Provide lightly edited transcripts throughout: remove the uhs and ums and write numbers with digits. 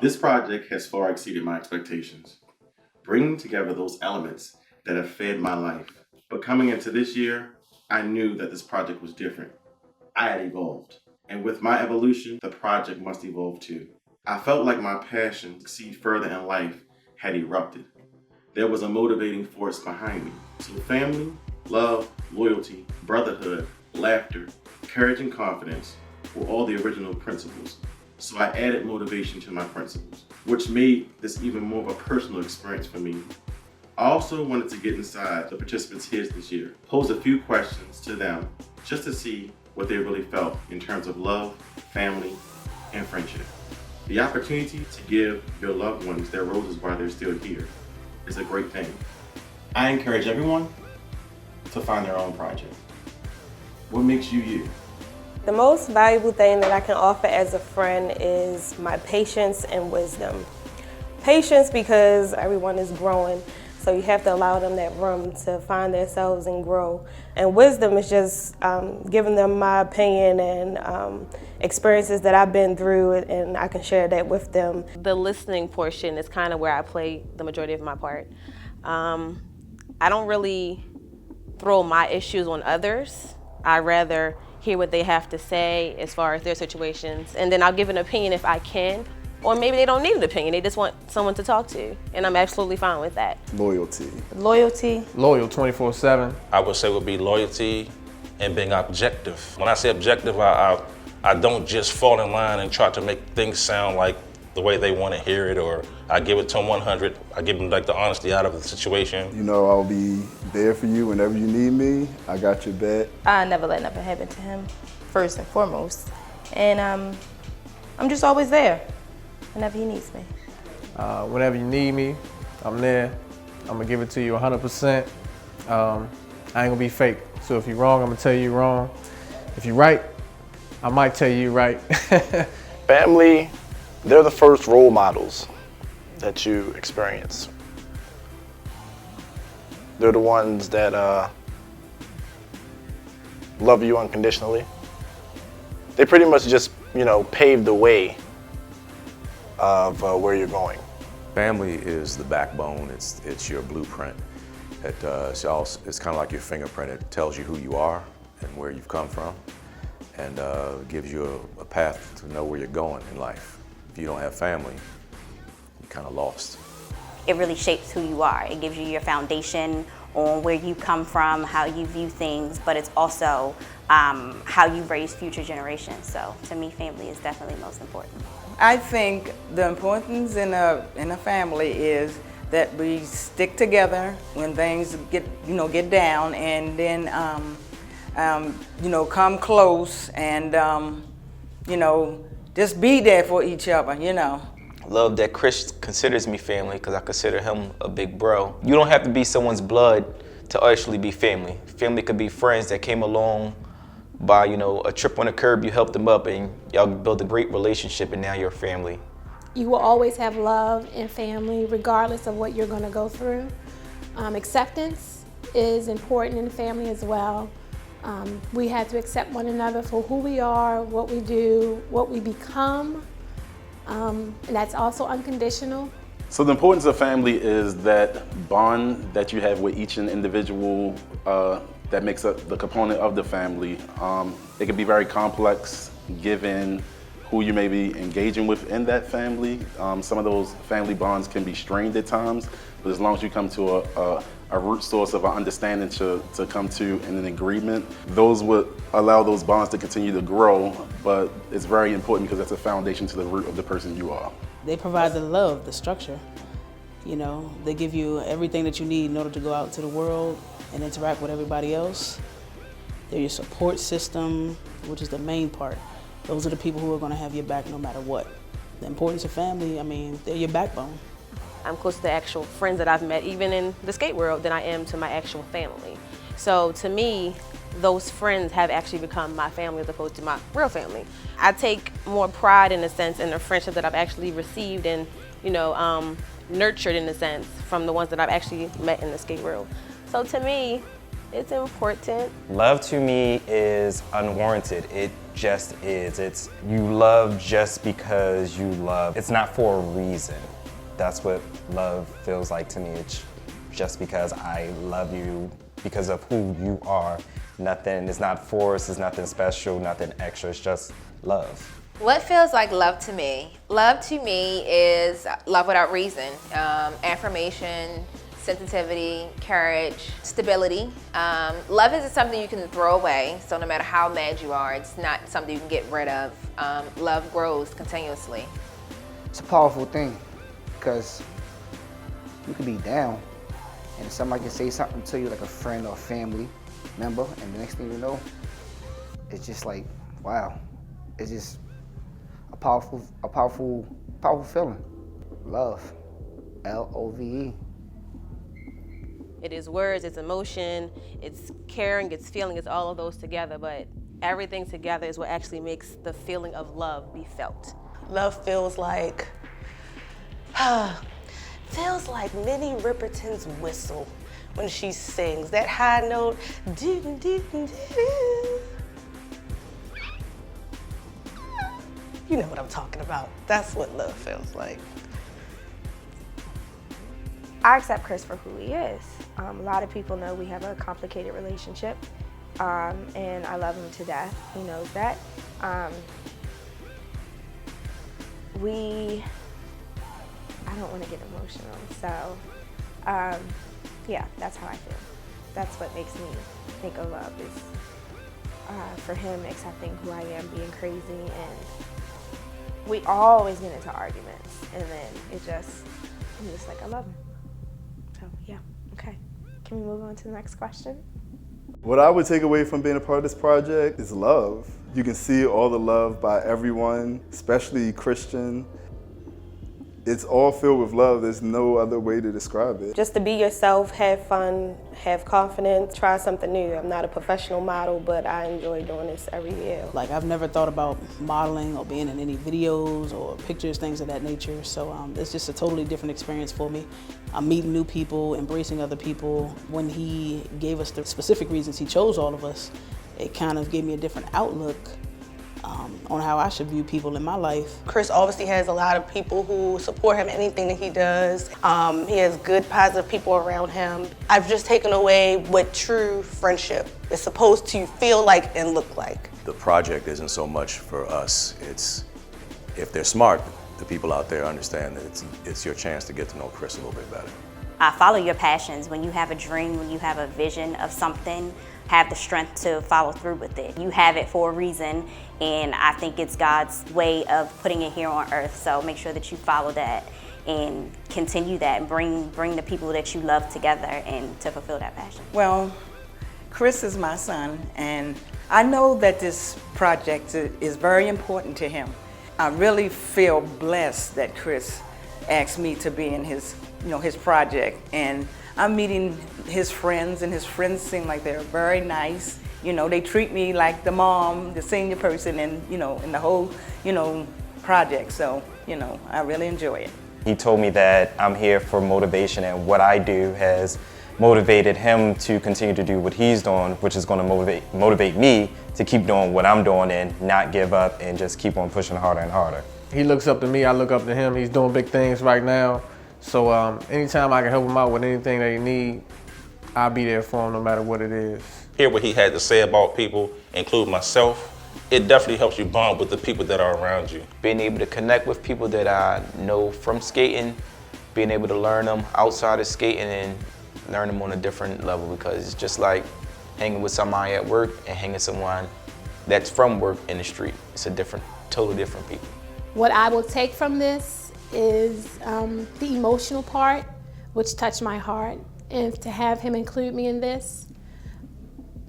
This project has far exceeded my expectations, bringing together those elements that have fed my life. But coming into this year, I knew that this project was different. I had evolved, and with my evolution, the project must evolve too. I felt like my passion to succeed further in life had erupted. There was a motivating force behind me. So family, love, loyalty, brotherhood, laughter, courage, and confidence were all the original principles. So I added motivation to my principles, which made this even more of a personal experience for me. I also wanted to get inside the participants' heads this year, pose a few questions to them just to see what they really felt in terms of love, family, and friendship. The opportunity to give your loved ones their roses while they're still here is a great thing. I encourage everyone to find their own project. What makes you you? The most valuable thing that I can offer as a friend is my patience and wisdom. Patience because everyone is growing, so you have to allow them that room to find themselves and grow. And wisdom is just giving them my opinion and experiences that I've been through, and I can share that with them. The listening portion is kind of where I play the majority of my part. I don't really throw my issues on others. I rather hear what they have to say as far as their situations, and then I'll give an opinion if I can, or maybe they don't need an opinion, they just want someone to talk to, and I'm absolutely fine with that. Loyalty. Loyalty. Loyal 24/7. I would say would be loyalty and being objective. When I say objective, I don't just fall in line and try to make things sound like the way they want to hear it, or I give it to them 100. I give them like the honesty out of the situation. You know, I'll be there for you whenever you need me. I got your back. I never let nothing happen to him, first and foremost. And I'm just always there whenever he needs me. Whenever you need me, I'm there. I'm gonna give it to you 100%. I ain't gonna be fake. So if you're wrong, I'm gonna tell you you're wrong. If you're right, I might tell you you're right. Family, they're the first role models that you experience. They're the ones that love you unconditionally. They pretty much just, pave the way of where you're going. Family is the backbone. It's your blueprint. It's kind of like your fingerprint. It tells you who you are and where you've come from, and gives you a path to know where you're going in life. If you don't have family, you're kind of lost. It really shapes who you are. It gives you your foundation on where you come from, how you view things, but it's also how you raise future generations. So to me, family is definitely most important. I think the importance in a family is that we stick together when things get down, and then come close and just be there for each other. Love that Chris considers me family, because I consider him a big bro. You don't have to be someone's blood to actually be family. Family could be friends that came along by, a trip on the curb, you helped them up, and y'all built a great relationship, and now you're family. You will always have love and family regardless of what you're going to go through. Acceptance is important in family as well. We have to accept one another for who we are, what we do, what we become, and that's also unconditional. So the importance of family is that bond that you have with each individual that makes up the component of the family. It can be very complex given who you may be engaging with in that family. Some of those family bonds can be strained at times, but as long as you come to a root source of an understanding to come to an agreement, those would allow those bonds to continue to grow, but it's very important because that's a foundation to the root of the person you are. They provide the love, the structure. They give you everything that you need in order to go out into the world and interact with everybody else. They're your support system, which is the main part. Those are the people who are going to have your back no matter what. The importance of family, they're your backbone. I'm closer to actual friends that I've met, even in the skate world, than I am to my actual family. So to me, those friends have actually become my family as opposed to my real family. I take more pride, in a sense, in the friendship that I've actually received and, nurtured, in a sense, from the ones that I've actually met in the skate world. So to me, It's important. Love to me is unwarranted. It just is. It's you love just because you love. It's not for a reason. That's what love feels like to me. It's just because I love you because of who you are. Nothing, it's not forced, it's nothing special, nothing extra, it's just love. What feels like love to me? Love to me is love without reason. Affirmation, sensitivity, courage, stability. Love isn't something you can throw away, so no matter how mad you are, it's not something you can get rid of. Love grows continuously. It's a powerful thing, because you could be down, and somebody can say something to you, like a friend or a family member, and the next thing you know, it's just like, wow. It's just a powerful feeling. Love, L-O-V-E. It is words, it's emotion, it's caring, it's feeling, it's all of those together, but everything together is what actually makes the feeling of love be felt. Love feels like Minnie Riperton's whistle when she sings. That high note, doo-doo-doo-doo. You know what I'm talking about. That's what love feels like. I accept Chris for who he is. A lot of people know we have a complicated relationship, and I love him to death. He knows that. I don't want to get emotional, so yeah, that's how I feel. That's what makes me think of love, is for him accepting who I am, being crazy, and we always get into arguments, and then I'm just like, I love him. So yeah, okay. Can we move on to the next question? What I would take away from being a part of this project is love. You can see all the love by everyone, especially Christion. It's all filled with love. There's no other way to describe it. Just to be yourself, have fun, have confidence, try something new. I'm not a professional model, but I enjoy doing this every year. Like, I've never thought about modeling or being in any videos or pictures, things of that nature. So it's just a totally different experience for me. I'm meeting new people, embracing other people. When he gave us the specific reasons he chose all of us, it kind of gave me a different outlook on how I should view people in my life. Chris obviously has a lot of people who support him in anything that he does. He has good, positive people around him. I've just taken away what true friendship is supposed to feel like and look like. The project isn't so much for us. It's, if they're smart, the people out there understand that it's your chance to get to know Chris a little bit better. Follow your passions. When you have a dream, when you have a vision of something, have the strength to follow through with it. You have it for a reason, and I think it's God's way of putting it here on earth. So make sure that you follow that and continue that, and bring the people that you love together and to fulfill that passion. Well, Chris is my son, and I know that this project is very important to him. I really feel blessed that Chris asked me to be in his project, and I'm meeting his friends, and his friends seem like they're very nice. They treat me like the mom, the senior person, and in the whole, project. So, I really enjoy it. He told me that I'm here for motivation, and what I do has motivated him to continue to do what he's doing, which is going to motivate me to keep doing what I'm doing and not give up and just keep on pushing harder and harder. He looks up to me, I look up to him. He's doing big things right now. So anytime I can help him out with anything that he needs, I'll be there for him no matter what it is. Hear what he had to say about people, include myself. It definitely helps you bond with the people that are around you. Being able to connect with people that I know from skating, being able to learn them outside of skating and learn them on a different level, because it's just like hanging with somebody at work and hanging with someone that's from work in the street. It's a totally different people. What I will take from this is the emotional part, which touched my heart. And to have him include me in this,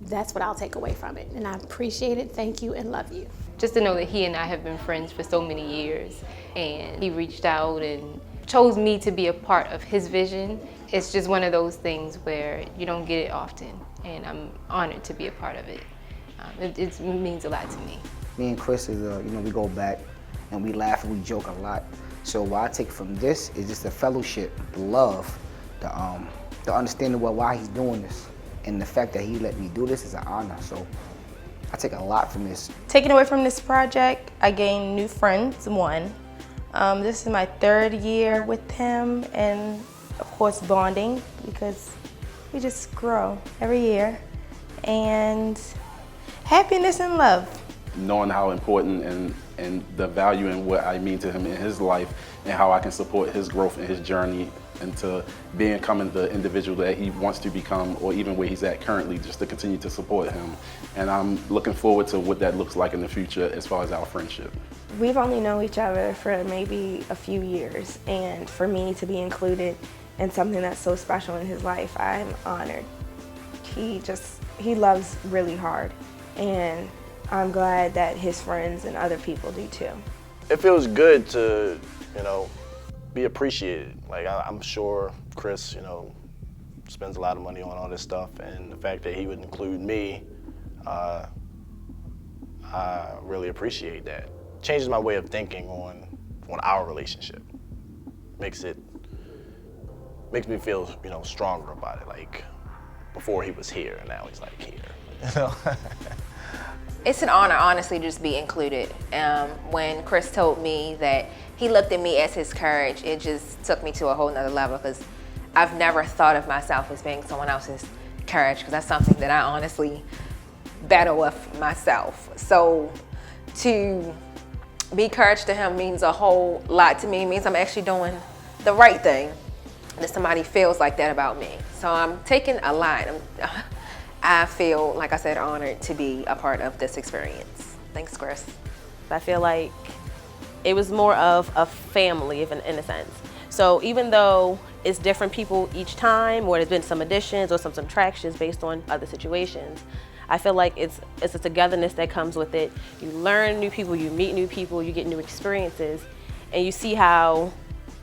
that's what I'll take away from it. And I appreciate it, thank you, and love you. Just to know that he and I have been friends for so many years, and he reached out and chose me to be a part of his vision. It's just one of those things where you don't get it often, and I'm honored to be a part of it. It means a lot to me. Me and Chris is, we go back and we laugh and we joke a lot. So what I take from this is just the fellowship, the love, the understanding why he's doing this. And the fact that he let me do this is an honor. So I take a lot from this. Taking away from this project, I gained new friends, one. This is my 3rd year with him, and of course bonding, because we just grow every year. And happiness and love. Knowing how important and the value and what I mean to him in his life, and how I can support his growth and his journey into becoming the individual that he wants to become, or even where he's at currently, just to continue to support him. And I'm looking forward to what that looks like in the future as far as our friendship. We've only known each other for maybe a few years, and for me to be included in something that's so special in his life, I'm honored. He loves really hard, and I'm glad that his friends and other people do too. It feels good to, you know, be appreciated. Like I'm sure Chris, you know, spends a lot of money on all this stuff, and the fact that he would include me, I really appreciate that. Changes my way of thinking on our relationship. Makes me feel, you know, stronger about it. Like before he was here, and now he's like here. You know? It's an honor, honestly, to just be included. When Chris told me that he looked at me as his courage, it just took me to a whole nother level, because I've never thought of myself as being someone else's courage, because that's something that I honestly battle with myself. So to be courage to him means a whole lot to me. It means I'm actually doing the right thing, that somebody feels like that about me. So I'm taking a lot. I feel, like I said, honored to be a part of this experience. Thanks, Chris. I feel like it was more of a family, in a sense. So even though it's different people each time, or there's been some additions or some subtractions based on other situations, I feel like it's a togetherness that comes with it. You learn new people, you meet new people, you get new experiences, and you see how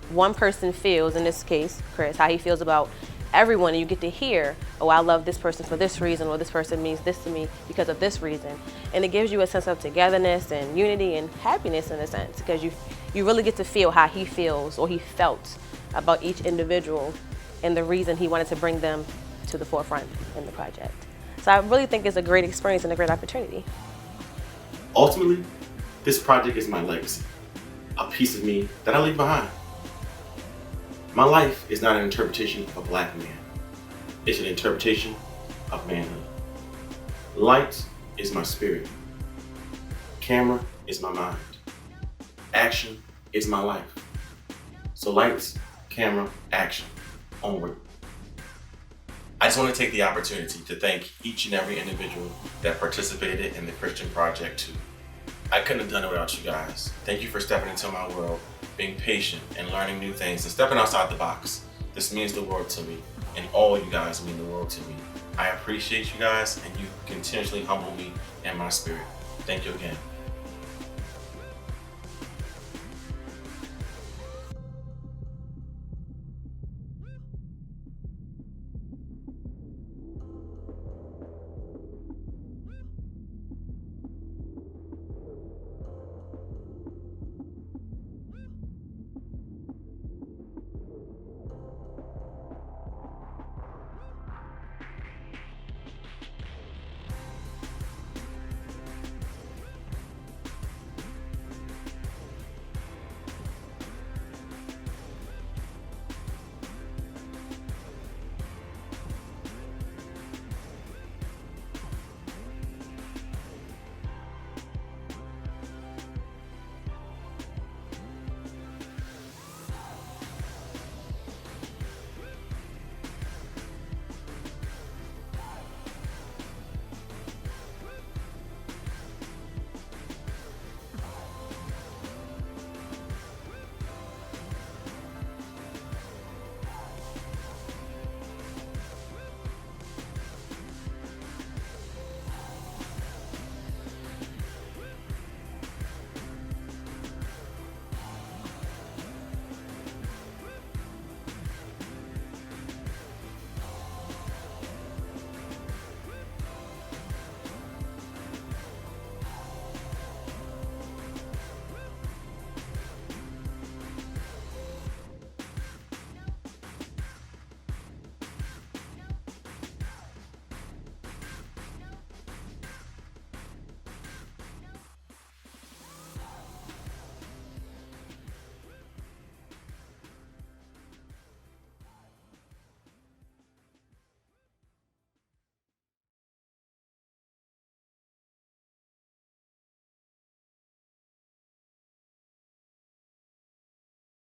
one person feels, in this case, Chris, how he feels about everyone, and you get to hear, oh, I love this person for this reason, or this person means this to me because of this reason. And it gives you a sense of togetherness and unity and happiness, in a sense, because you really get to feel how he feels, or he felt about each individual, and the reason he wanted to bring them to the forefront in the project. So I really think it's a great experience and a great opportunity. Ultimately, this project is my legacy, a piece of me that I leave behind. My life is not an interpretation of a black man. It's an interpretation of manhood. Light is my spirit. Camera is my mind. Action is my life. So lights, camera, action, onward. I just want to take the opportunity to thank each and every individual that participated in the Christion Project too. I couldn't have done it without you guys. Thank you for stepping into my world, being patient and learning new things and stepping outside the box. This means the world to me, and all you guys mean the world to me. I appreciate you guys, and you continuously humble me and my spirit. Thank you again.